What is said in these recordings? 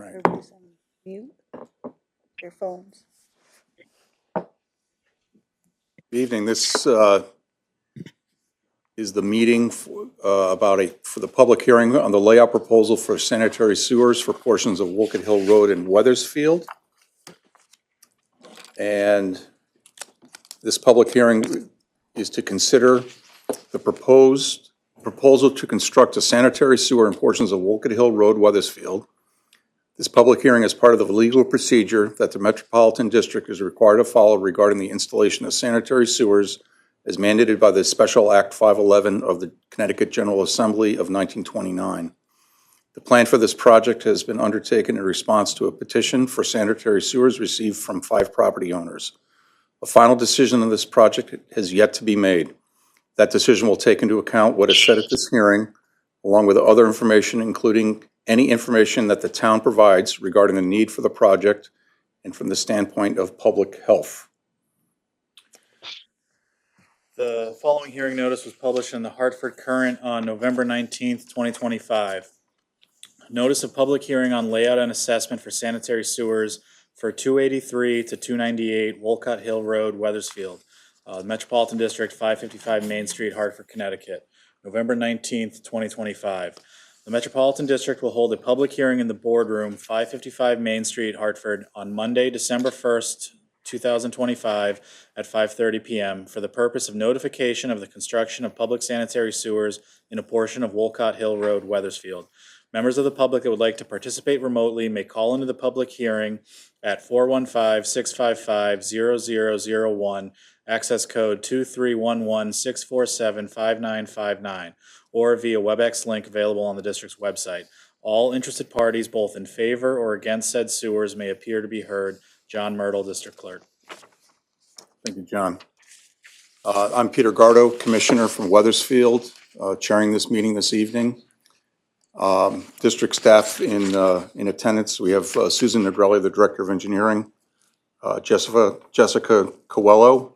right. Everybody's on mute. Their phones. Good evening. This is the meeting for the public hearing on the layout proposal for sanitary sewers for portions of Wolcott Hill Road in Weathersfield. And this public hearing is to consider the proposal to construct a sanitary sewer in portions of Wolcott Hill Road, Weathersfield. This public hearing is part of the legal procedure that the Metropolitan District is required to follow regarding the installation of sanitary sewers as mandated by the Special Act 511 of the Connecticut General Assembly of 1929. The plan for this project has been undertaken in response to a petition for sanitary sewers received from 5 property owners. A final decision on this project has yet to be made. That decision will take into account what is said at this hearing, along with other information, including any information that the town provides regarding the need for the project and from the standpoint of public health. The following hearing notice was published in the Hartford Courant on November 19th, 2025. Notice of public hearing on layout and assessment for sanitary sewers for 283 to 298 Wolcott Hill Road, Weathersfield, Metropolitan District, 555 Main Street, Hartford, Connecticut, November 19th, 2025. The Metropolitan District will hold a public hearing in the boardroom, 555 Main Street, Hartford, on Monday, December 1st, 2025 at 5:30 p.m. for the purpose of notification of the construction of public sanitary sewers in a portion of Wolcott Hill Road, Weathersfield. Members of the public that would like to participate remotely may call into the public hearing at 415-655-0001, access code 2311-647-5959, or via WebEx link available on the district's website. All interested parties, both in favor or against said sewers, may appear to be heard. John Myrtle, District Clerk. Thank you, John. I'm Peter Gardo, Commissioner from Weathersfield, chairing this meeting this evening. District staff in attendance, we have Susan Negrelli, the Director of Engineering, Jessica Coelho,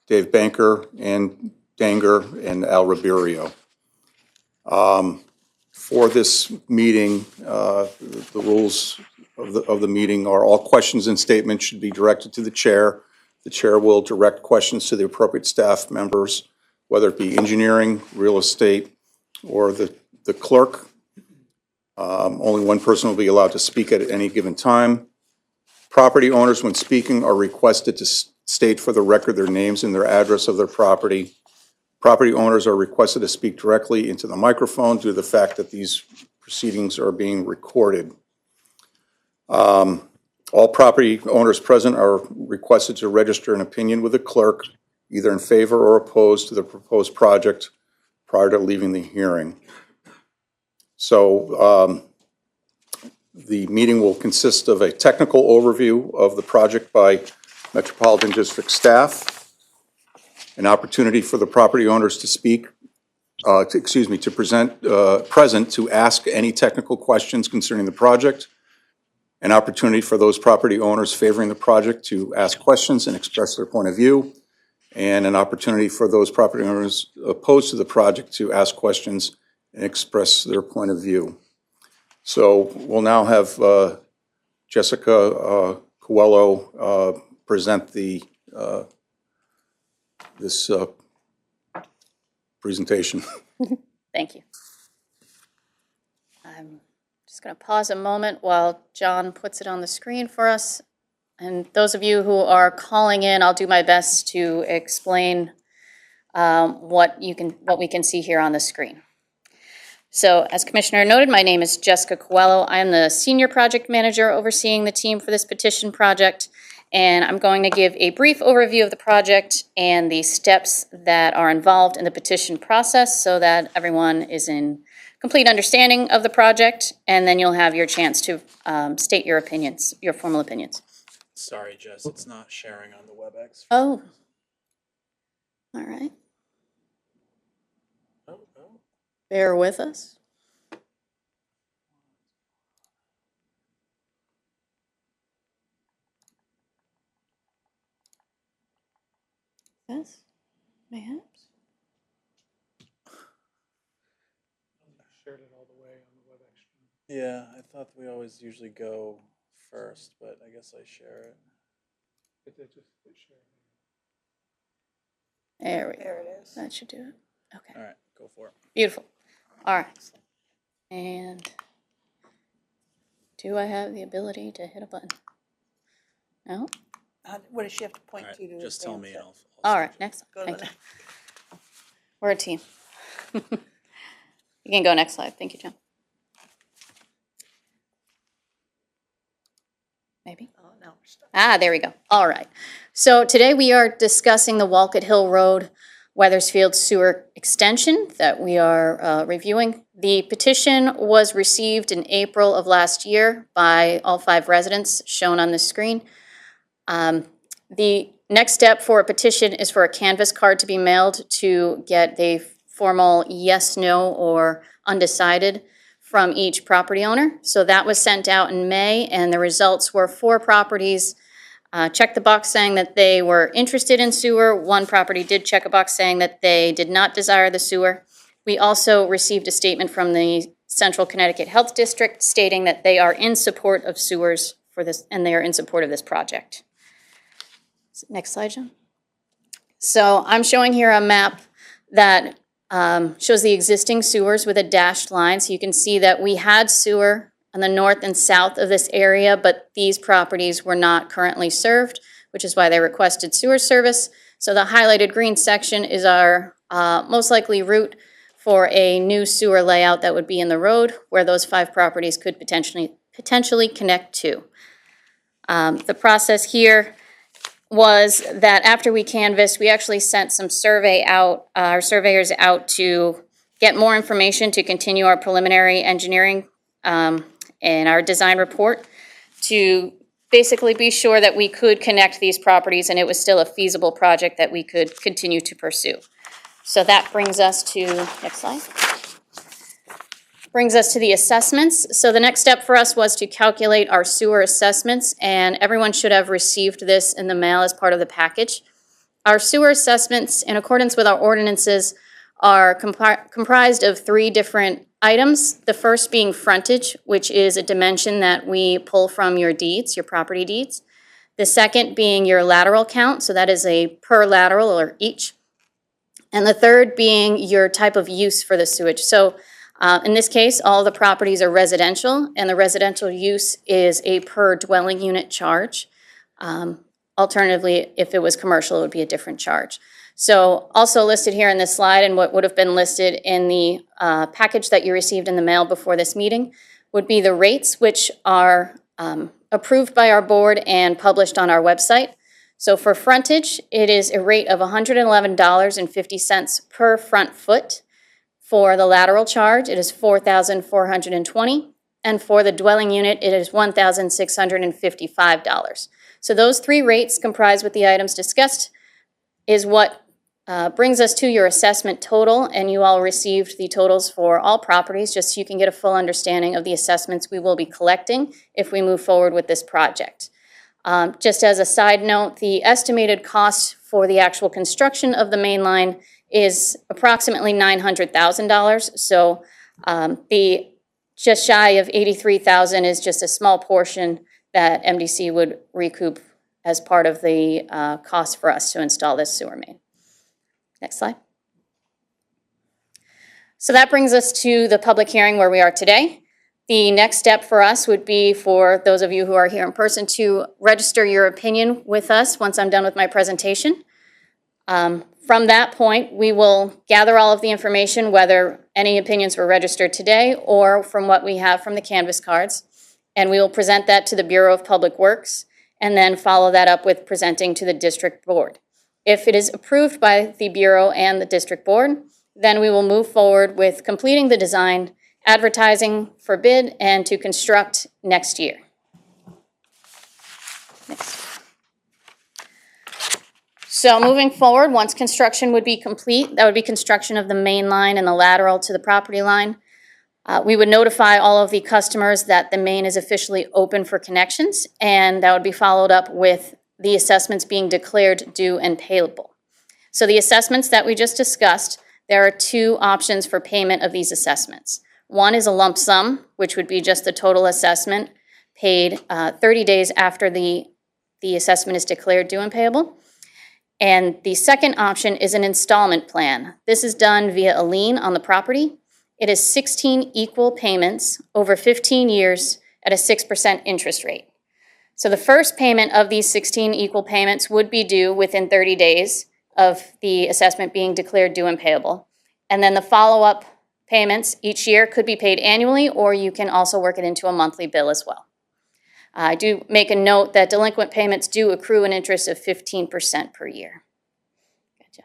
Dave Banker, and Danger, and Al Ribeiro. For this meeting, the rules of the meeting are all questions and statements should be directed to the chair. The chair will direct questions to the appropriate staff members, whether it be engineering, real estate, or the clerk. Only one person will be allowed to speak at any given time. Property owners, when speaking, are requested to state for the record their names and their address of their property. Property owners are requested to speak directly into the microphone due to the fact that these proceedings are being recorded. All property owners present are requested to register an opinion with the clerk, either in favor or opposed to the proposed project prior to leaving the hearing. So the meeting will consist of a technical overview of the project by Metropolitan District staff, an opportunity for the property owners to speak, present to ask any technical questions concerning the project, an opportunity for those property owners favoring the project to ask questions and express their point of view, and an opportunity for those property owners opposed to the project to ask questions and express their point of view. So we'll now have Jessica Coelho present this presentation. Thank you. I'm just going to pause a moment while John puts it on the screen for us. And those of you who are calling in, I'll do my best to explain what we can see here on the screen. So, as Commissioner noted, my name is Jessica Coelho. I am the Senior Project Manager overseeing the team for this petition project, and I'm going to give a brief overview of the project and the steps that are involved in the petition process so that everyone is in complete understanding of the project, and then you'll have your chance to state your opinions, your formal opinions. Sorry, Jess, it's not sharing on the WebEx. Oh, all right. Oh. Bear with us. Yes, perhaps. Shared it all the way on the WebEx. Yeah, I thought we always usually go first, but I guess I share it. There we go. There it is. That should do it. Okay, All right, go for it. beautiful. All right. And do I have the ability to hit a button? No? What does she have to All point right, to? just tell me and advance I'll. All right, next. Go to Thank the you. next. We're a team. You can go next slide. Thank you, John. Maybe? Oh, no, we're stuck. Ah, there we go. All right. So today we are discussing the Walcott Hill Road Weathersfield Sewer Extension that we are reviewing. The petition was received in April of last year by all 5 residents shown on the screen. The next step for a petition is for a canvas card to be mailed to get a formal yes, no, or undecided from each property owner. So that was sent out in May, and the results were 4 properties checked the box saying that they were interested in sewer. 1 property did check a box saying that they did not desire the sewer. We also received a statement from the Central Connecticut Health District stating that they are in support of sewers for this, and they are in support of this project. Next slide, John. So I'm showing here a map that shows the existing sewers with a dashed line. So you can see that we had sewer on the north and south of this area, but these properties were not currently served, which is why they requested sewer service. So the highlighted green section is our most likely route for a new sewer layout that would be in the road where those 5 properties could potentially connect to. The process here was that after we canvassed, we actually sent some our surveyors out to get more information to continue our preliminary engineering and our design report to basically be sure that we could connect these properties and it was still a feasible project that we could continue to pursue. So that brings us to, next slide. Brings us to the assessments. So the next step for us was to calculate our sewer assessments, and everyone should have received this in the mail as part of the package. Our sewer assessments, in accordance with our ordinances, are comprised of 3 different items. The first being frontage, which is a dimension that we pull from your deeds, your property deeds. The second being your lateral count, so that is a per lateral or each. And the third being your type of use for the sewage. So in this case, all the properties are residential, and the residential use is a per dwelling unit charge. Alternatively, if it was commercial, it would be a different charge. So also listed here in this slide, and what would have been listed in the package that you received in the mail before this meeting, would be the rates, which are approved by our board and published on our website. So for frontage, it is a rate of $111.50 per front foot. For the lateral charge, it is $4,420, and for the dwelling unit, it is $1,655. So those 3 rates, comprised with the items discussed, is what brings us to your assessment total, and you all received the totals for all properties, just so you can get a full understanding of the assessments we will be collecting if we move forward with this project. Just as a side note, the estimated cost for the actual construction of the main line is approximately $900,000. So the just shy of $83,000 is just a small portion that MDC would recoup as part of the cost for us to install this sewer main. Next slide. So that brings us to the public hearing where we are today. The next step for us would be for those of you who are here in person to register your opinion with us once I'm done with my presentation. From that point, we will gather all of the information, whether any opinions were registered today or from what we have from the canvas cards, and we will present that to the Bureau of Public Works and then follow that up with presenting to the district board. If it is approved by the Bureau and the district board, then we will move forward with completing the design, advertising for bid, and to construct next year. Next. So moving forward, once construction would be complete, that would be construction of the main line and the lateral to the property line. We would notify all of the customers that the main is officially open for connections, and that would be followed up with the assessments being declared due and payable. So the assessments that we just discussed, there are 2 options for payment of these assessments. One is a lump sum, which would be just the total assessment paid 30 days after the assessment is declared due and payable. And the second option is an installment plan. This is done via a lien on the property. It is 16 equal payments over 15 years at a 6% interest rate. So the first payment of these 16 equal payments would be due within 30 days of the assessment being declared due and payable. And then the follow-up payments each year could be paid annually, or you can also work it into a monthly bill as well. I do make a note that delinquent payments do accrue an interest of 15% per year. Gotcha.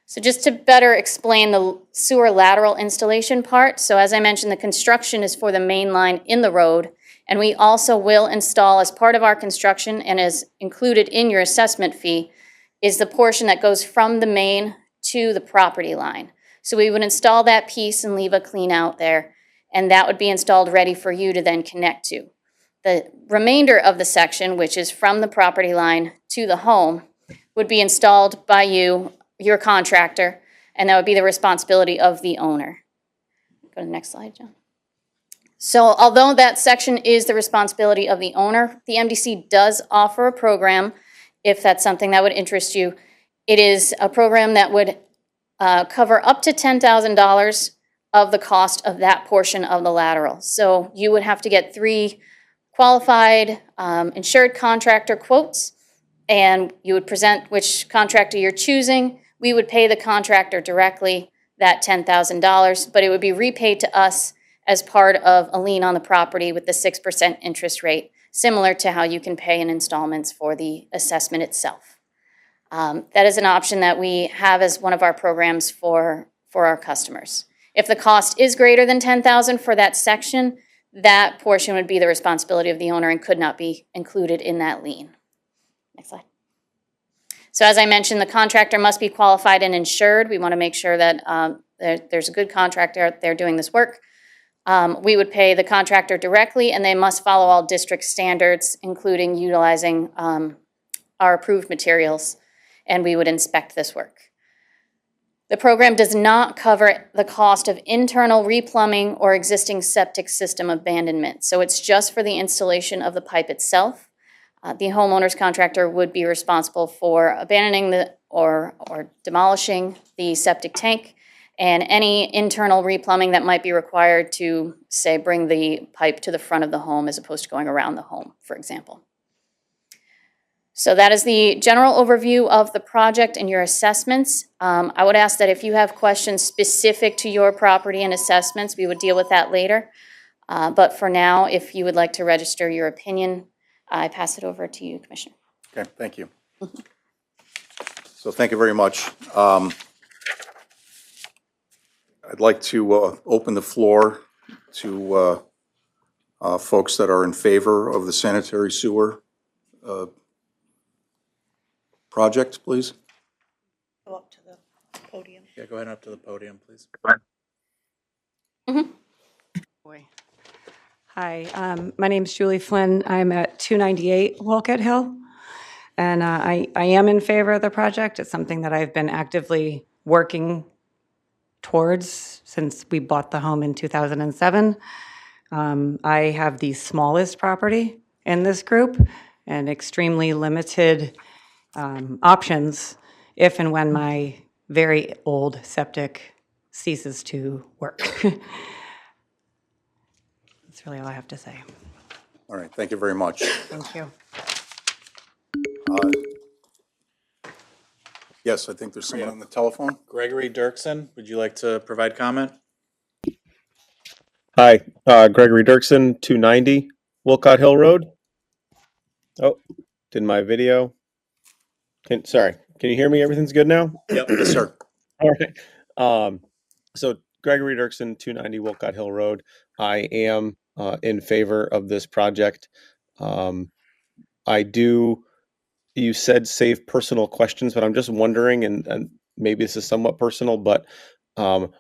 So just to better explain the sewer lateral installation part, so as I mentioned, the construction is for the main line in the road, and we also will install, as part of our construction and as included in your assessment fee, is the portion that goes from the main to the property line. So we would install that piece and leave a clean out there, and that would be installed ready for you to then connect to. The remainder of the section, which is from the property line to the home, would be installed by you, your contractor, and that would be the responsibility of the owner. Go to the next slide, John. So although that section is the responsibility of the owner, the MDC does offer a program, if that's something that would interest you. It is a program that would cover up to $10,000 of the cost of that portion of the lateral. So you would have to get 3 qualified insured contractor quotes, and you would present which contractor you're choosing. We would pay the contractor directly that $10,000, but it would be repaid to us as part of a lien on the property with the 6% interest rate, similar to how you can pay in installments for the assessment itself. That is an option that we have as one of our programs for our customers. If the cost is greater than $10,000 for that section, that portion would be the responsibility of the owner and could not be included in that lien. Next slide. So as I mentioned, the contractor must be qualified and insured. We want to make sure that there's a good contractor out there doing this work. We would pay the contractor directly, and they must follow all district standards, including utilizing our approved materials, and we would inspect this work. The program does not cover the cost of internal replumbing or existing septic system abandonment, so it's just for the installation of the pipe itself. The homeowner's contractor would be responsible for abandoning or demolishing the septic tank and any internal replumbing that might be required to, say, bring the pipe to the front of the home as opposed to going around the home, for example. So that is the general overview of the project and your assessments. I would ask that if you have questions specific to your property and assessments, we would deal with that later. But for now, if you would like to register your opinion, I pass it over to you, Commissioner. Okay, thank you. So thank you very much. I'd like to open the floor to folks that are in favor of the sanitary sewer project, please. Go up to the podium. Yeah, go ahead up to the podium, please. Boy. Hi, my name's Julie Flynn. I'm at 298 Wolcott Hill, and I am in favor of the project. It's something that I've been actively working towards since we bought the home in 2007. I have the smallest property in this group and extremely limited options if and when my very old septic ceases to work. That's really all I have to say. All right, thank you very much. Thank you. Yes, I think there's someone on the telephone. Gregory Dirksen, would you like to provide comment? Hi, Gregory Dirksen, 290 Wolcott Hill Road. Oh, did my video? Sorry, can you hear me? Everything's good now? Yep, yes, sir. All right. So Gregory Dirksen, 290 Wolcott Hill Road. I am in favor of this project. You said save personal questions, but I'm just wondering, and maybe this is somewhat personal, but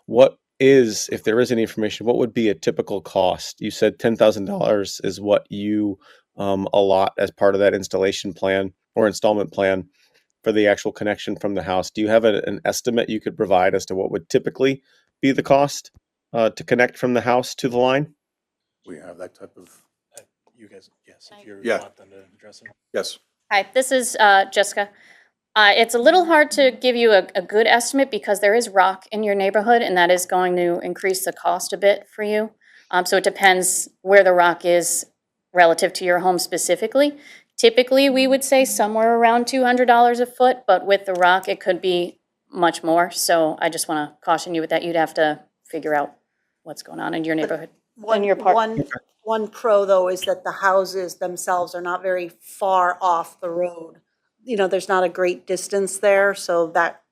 what is, if there is any information, what would be a typical cost? You said $10,000 is what you allot as part of that installation plan or installment plan for the actual connection from the house. Do you have an estimate you could provide as to what would typically be the cost? to connect from the house to the line? We have that type of, You guys, yes, if you Yeah. want them to address it. yes. Hi, this is Jessica. It's a little hard to give you a good estimate because there is rock in your neighborhood, and that is going to increase the cost a bit for you. So it depends where the rock is relative to your home specifically. Typically, we would say somewhere around $200 a foot, but with the rock, it could be much more. So I just want to caution you with that. You'd have to figure out what's going on in your neighborhood. One, your part- one pro though is that the houses themselves are not very far off the road. You know, there's not a great distance there, so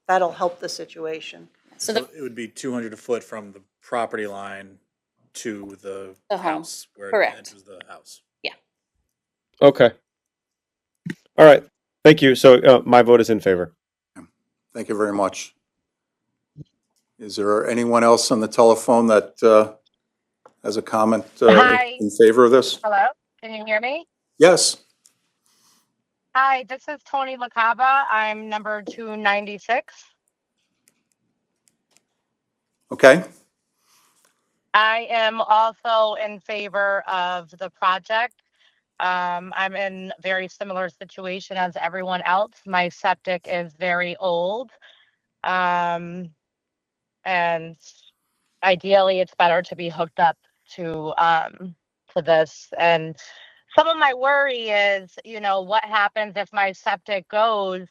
that'll help the situation. So So the, it would be 200 a foot from the property line to the The home. house. Where Correct. it enters the house. Okay. All right. Thank you. So my vote is in favor. Thank you very much. Is there anyone else on the telephone that has a comment Hi. in favor of this? Hello, can you hear me? Yes. Hi, this is Tony LaCava. I'm number 296. Okay. I am also in favor of the project. I'm in a very similar situation as everyone else. My septic is very old. And ideally, it's better to be hooked up to this. And some of my worry is, what happens if my septic goes,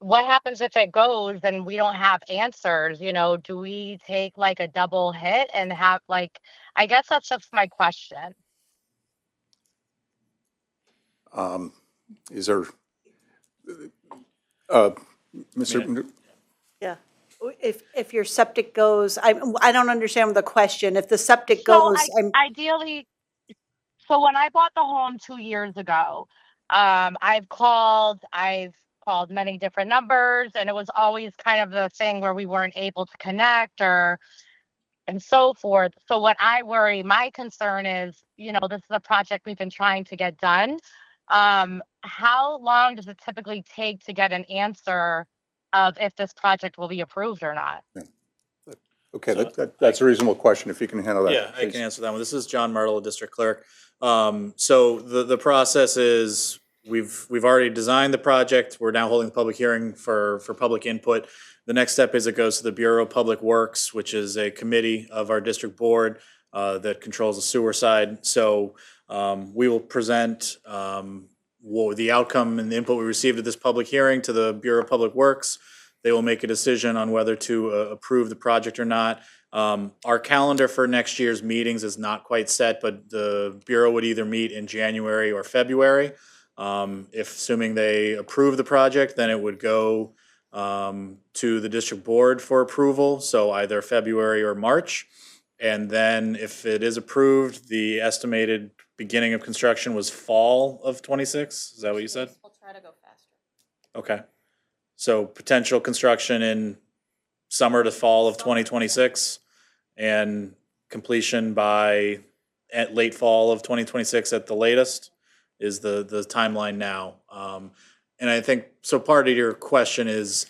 what happens if it goes and we don't have answers? Do we take like a double hit and have I guess that's just my question. Is there, Mr. Yeah. If your septic goes, I don't understand the question. If the septic So goes, ideally, so when I bought the home 2 years ago, I've called many different numbers, and it was always kind of the thing where we weren't able to connect and so forth. So what my concern is, this is a project we've been trying to get done. How long does it typically take to get an answer of if this project will be approved or not? Okay, that's a reasonable question, if you can handle that. Yeah, I please. can answer that one. This is John Myrtle, District Clerk. So the process is we've already designed the project. We're now holding a public hearing for public input. The next step is it goes to the Bureau of Public Works, which is a committee of our district board that controls the sewer side. So we will present the outcome and the input we received at this public hearing to the Bureau of Public Works. They will make a decision on whether to approve the project or not. Our calendar for next year's meetings is not quite set, but the Bureau would either meet in January or February. Assuming they approve the project, then it would go to the district board for approval, so either February or March. And then if it is approved, the estimated beginning of construction was fall of 26. Is that what you said? We'll try to go faster. Okay. So potential construction in summer to fall of 2026 and completion by at late fall of 2026 at the latest is the timeline now. And I think, so part of your question is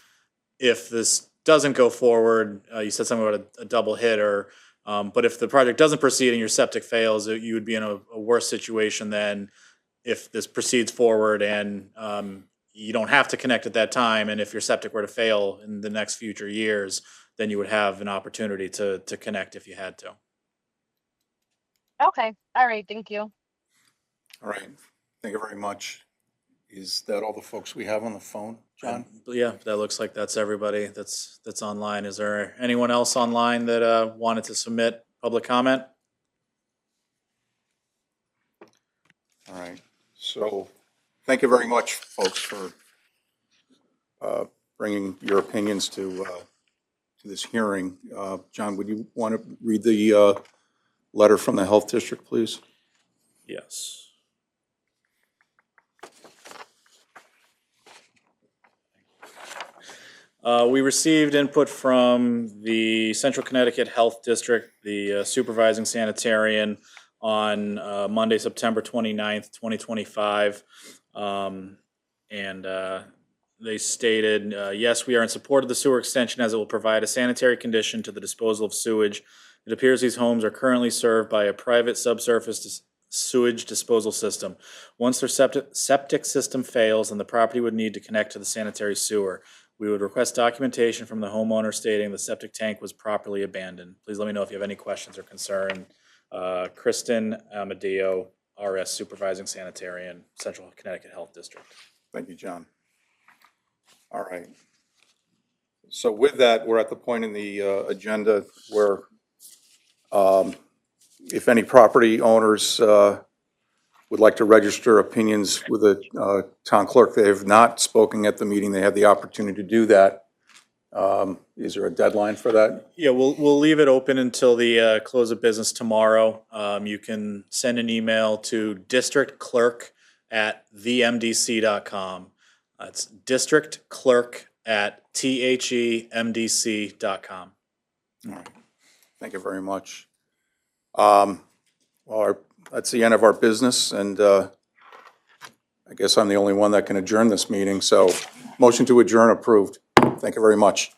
if this doesn't go forward, you said something about a double hit but if the project doesn't proceed and your septic fails, you would be in a worse situation than if this proceeds forward and you don't have to connect at that time. And if your septic were to fail in the next future years, then you would have an opportunity to connect if you had to. Okay, all right, thank you. All right, thank you very much. Is that all the folks we have on the phone, John? Yeah, that looks like that's everybody that's online. Is there anyone else online that wanted to submit public comment? All right, so thank you very much, folks, for bringing your opinions to this hearing. John, would you want to read the letter from the Health District, please? Yes. We received input from the Central Connecticut Health District, the supervising sanitarian, on Monday, September 29th, 2025. And they stated, yes, we are in support of the sewer extension as it will provide a sanitary condition to the disposal of sewage. It appears these homes are currently served by a private subsurface sewage disposal system. Once their septic system fails, then the property would need to connect to the sanitary sewer. We would request documentation from the homeowner stating the septic tank was properly abandoned. Please let me know if you have any questions or concern. Kristen Amadeo, RS Supervising Sanitarian, Central Connecticut Health District. Thank you, John. All right. So with that, we're at the point in the agenda where if any property owners would like to register opinions with the town clerk, they have not spoken at the meeting, they have the opportunity to do that. Is there a deadline for that? Yeah, we'll leave it open until the close of business tomorrow. You can send an email to districtclerk@themdc.com. That's districtclerk@themdc.com. All right. Thank you very much. Well, that's the end of our business, and I guess I'm the only one that can adjourn this meeting, so motion to adjourn approved. Thank you very much.